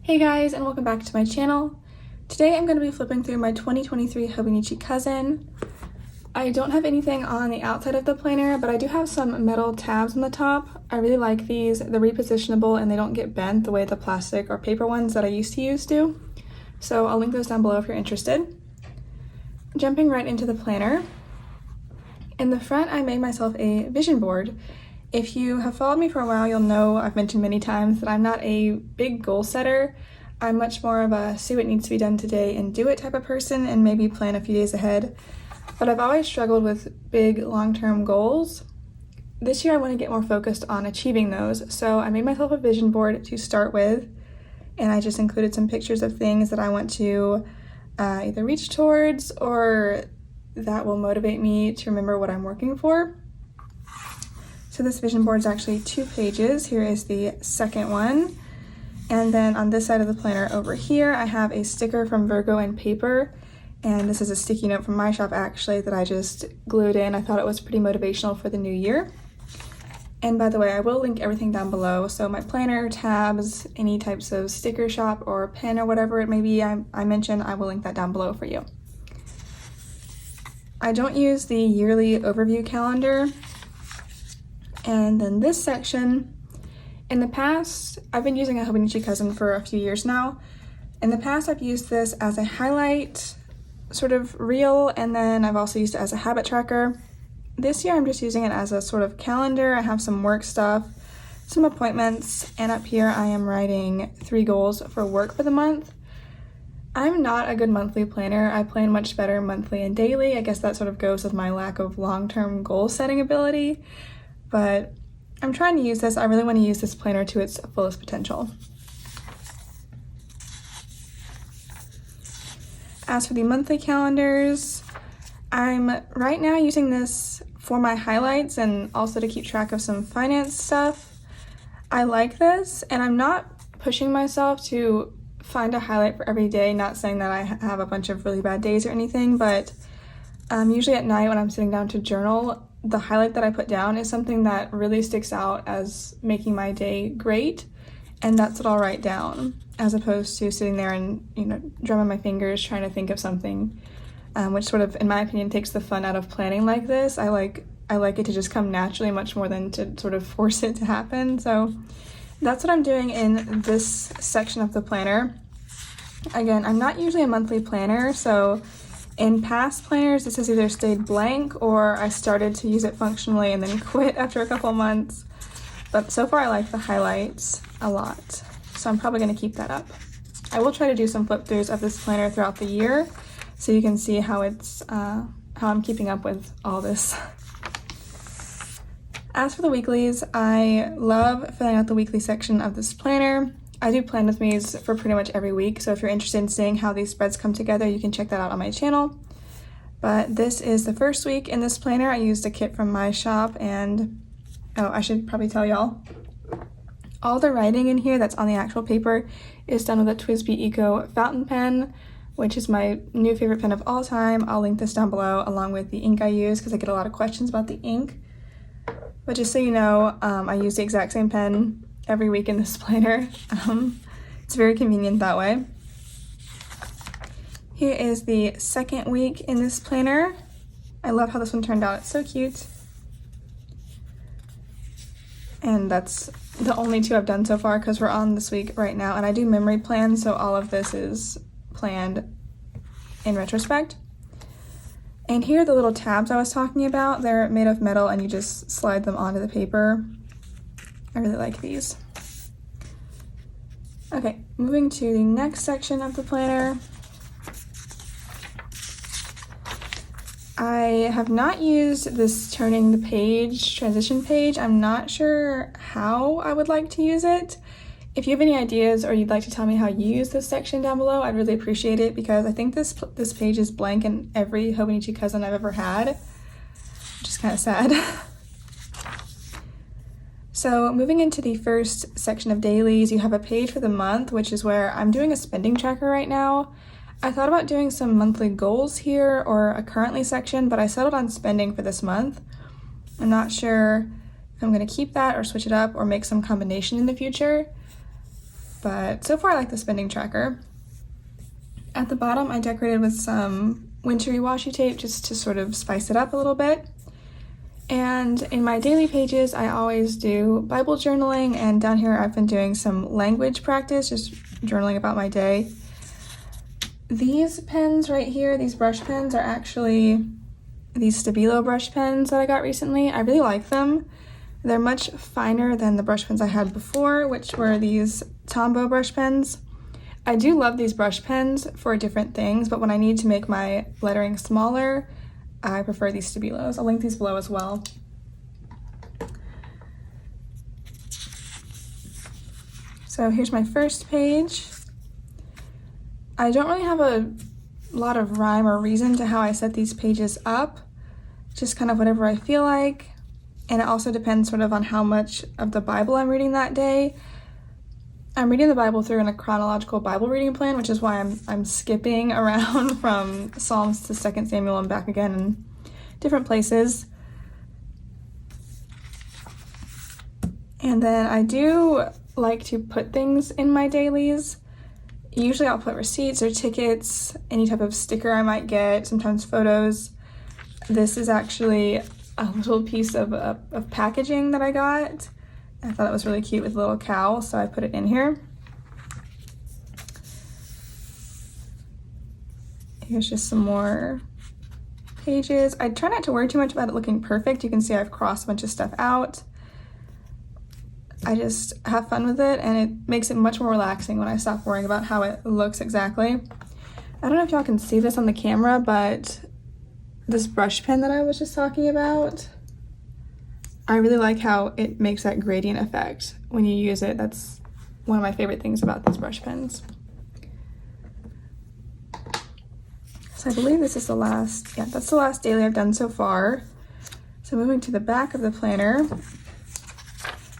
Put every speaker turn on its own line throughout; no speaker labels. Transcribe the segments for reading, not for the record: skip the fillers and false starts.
Hey guys, and welcome back to my channel. Today I'm going to be flipping through my 2023 Hobonichi Cousin. I don't have anything on the outside of the planner, but I do have some metal tabs on the top. I really like these. They're repositionable and they don't get bent the way the plastic or paper ones that I used to use do. So I'll link those down below if you're interested. Jumping right into the planner. In the front, I made myself a vision board. If you have followed me for a while, you'll know I've mentioned many times that I'm not a big goal setter. I'm much more of a see what needs to be done today and do it type of person and maybe plan a few days ahead. But I've always struggled with big long-term goals. This year I want to get more focused on achieving those, so I made myself a vision board to start with, and I just included some pictures of things that I want to either reach towards or that will motivate me to remember what I'm working for. So this vision board is actually 2 pages. Here is the second one. And then on this side of the planner over here, I have a sticker from Virgo and paper. And this is a sticky note from my shop actually that I just glued in. I thought it was pretty motivational for the new year. And by the way, I will link everything down below. So my planner, tabs, any types of sticker shop or pen or whatever it may be I mentioned, I will link that down below for you. I don't use the yearly overview calendar. And then this section, in the past, I've been using a Hobonichi Cousin for a few years now. In the past, I've used this as a highlight sort of reel, and then I've also used it as a habit tracker. This year, I'm just using it as a sort of calendar. I have some work stuff, some appointments, and up here I am writing 3 goals for work for the month. I'm not a good monthly planner. I plan much better monthly and daily. I guess that sort of goes with my lack of long-term goal setting ability. But I'm trying to use this. I really want to use this planner to its fullest potential. As for the monthly calendars, I'm right now using this for my highlights and also to keep track of some finance stuff. I like this, and I'm not pushing myself to find a highlight for every day, not saying that I have a bunch of really bad days or anything, but usually at night when I'm sitting down to journal, the highlight that I put down is something that really sticks out as making my day great, and that's what I'll write down, as opposed to sitting there and, drumming my fingers trying to think of something, which sort of, in my opinion, takes the fun out of planning like this. I like it to just come naturally much more than to sort of force it to happen. So that's what I'm doing in this section of the planner. Again, I'm not usually a monthly planner, so in past planners, this has either stayed blank or I started to use it functionally and then quit after a couple months. But so far I like the highlights a lot, so I'm probably going to keep that up. I will try to do some flip throughs of this planner throughout the year so you can see how I'm keeping up with all this. As for the weeklies, I love filling out the weekly section of this planner. I do plan with me's for pretty much every week, so if you're interested in seeing how these spreads come together, you can check that out on my channel. But this is the first week in this planner. I used a kit from my shop, and I should probably tell y'all, all the writing in here that's on the actual paper is done with a TWSBI Eco fountain pen, which is my new favorite pen of all time. I'll link this down below along with the ink I use because I get a lot of questions about the ink. But just so you know, I use the exact same pen every week in this planner. It's very convenient that way. Here is the second week in this planner. I love how this one turned out. It's so cute. And that's the only 2 I've done so far because we're on this week right now, and I do memory plan, so all of this is planned in retrospect. And here are the little tabs I was talking about. They're made of metal and you just slide them onto the paper. I really like these. Okay, moving to the next section of the planner. I have not used this turning the page transition page. I'm not sure how I would like to use it. If you have any ideas or you'd like to tell me how you use this section down below, I'd really appreciate it because I think this page is blank in every Hobonichi Cousin I've ever had, which is kind of sad. So moving into the first section of dailies, you have a page for the month, which is where I'm doing a spending tracker right now. I thought about doing some monthly goals here or a currently section, but I settled on spending for this month. I'm not sure if I'm going to keep that or switch it up or make some combination in the future. but so far I like the spending tracker. At the bottom, I decorated with some wintry washi tape just to sort of spice it up a little bit. And in my daily pages, I always do Bible journaling, and down here I've been doing some language practice, just journaling about my day. These pens right here, these brush pens, are actually these Stabilo brush pens that I got recently. I really like them. They're much finer than the brush pens I had before, which were these Tombow brush pens. I do love these brush pens for different things, but when I need to make my lettering smaller, I prefer these Stabilos. I'll link these below as well. So here's my first page. I don't really have a lot of rhyme or reason to how I set these pages up, just kind of whatever I feel like. And it also depends sort of on how much of the Bible I'm reading that day. I'm reading the Bible through in a chronological Bible reading plan, which is why I'm skipping around from Psalms to 2 Samuel and back again in different places. And then I do like to put things in my dailies. Usually I'll put receipts or tickets, any type of sticker I might get, sometimes photos. This is actually a little piece of packaging that I got. I thought it was really cute with a little cow, so I put it in here. Here's just some more pages. I try not to worry too much about it looking perfect. You can see I've crossed a bunch of stuff out. I just have fun with it, and it makes it much more relaxing when I stop worrying about how it looks exactly. I don't know if y'all can see this on the camera, but this brush pen that I was just talking about, I really like how it makes that gradient effect when you use it. That's one of my favorite things about these brush pens. So I believe this is the last, yeah, that's the last daily I've done so far. So moving to the back of the planner,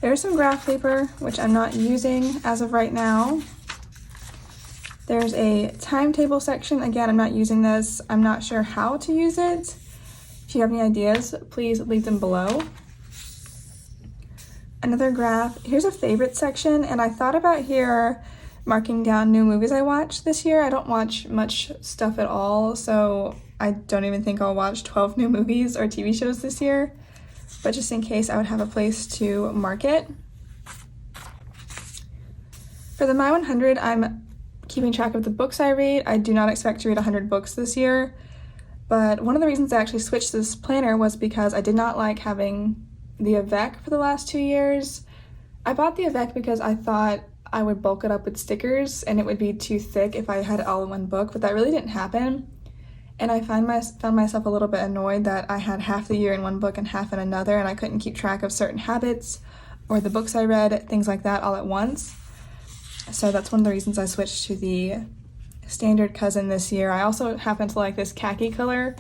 there's some graph paper, which I'm not using as of right now. There's a timetable section. Again, I'm not using this. I'm not sure how to use it. If you have any ideas, please leave them below. Another graph. Here's a favorite section, and I thought about here marking down new movies I watched this year. I don't watch much stuff at all, so I don't even think I'll watch 12 new movies or TV shows this year, but just in case, I would have a place to mark it. For the My 100, I'm keeping track of the books I read. I do not expect to read 100 books this year, but one of the reasons I actually switched this planner was because I did not like having the Avec for the last 2 years. I bought the Avec because I thought I would bulk it up with stickers and it would be too thick if I had it all in one book, but that really didn't happen. And I found myself a little bit annoyed that I had half the year in one book and half in another, and I couldn't keep track of certain habits or the books I read, things like that, all at once. So that's one of the reasons I switched to the standard cousin this year. I also happen to like this khaki color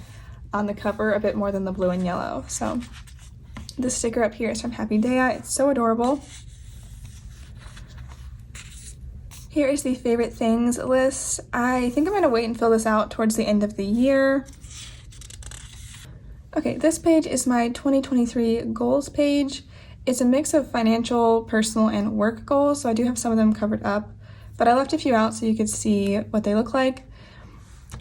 on the cover a bit more than the blue and yellow. So this sticker up here is from Happy Day. It's so adorable. Here is the favorite things list. I think I'm going to wait and fill this out towards the end of the year. Okay, this page is my 2023 goals page. It's a mix of financial, personal, and work goals, so I do have some of them covered up, but I left a few out so you could see what they look like.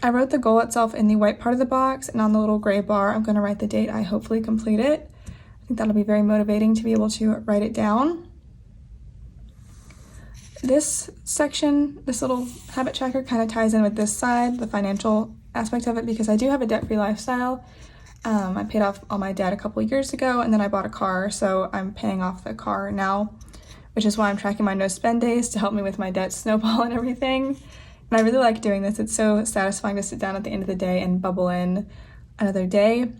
I wrote the goal itself in the white part of the box, and on the little gray bar, I'm going to write the date I hopefully complete it. I think that'll be very motivating to be able to write it down. This section, this little habit tracker, kind of ties in with this side, the financial aspect of it, because I do have a debt-free lifestyle. I paid off all my debt a couple years ago, and then I bought a car, so I'm paying off the car now, which is why I'm tracking my no spend days to help me with my debt snowball and everything. And I really like doing this. It's so satisfying to sit down at the end of the day and bubble in another day.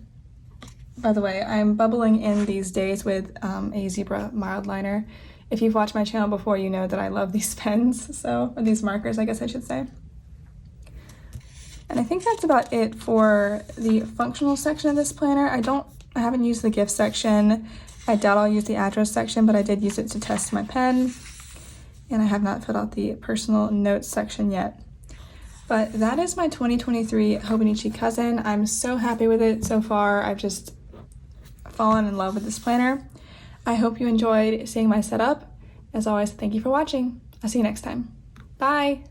By the way, I'm bubbling in these days with a Zebra mild liner. If you've watched my channel before, you know that I love these pens, or these markers, I guess I should say. And I think that's about it for the functional section of this planner. I haven't used the gift section. I doubt I'll use the address section, but I did use it to test my pen. And I have not filled out the personal notes section yet. But that is my 2023 Hobonichi cousin. I'm so happy with it so far. I've just fallen in love with this planner. I hope you enjoyed seeing my setup. As always, thank you for watching. I'll see you next time. Bye!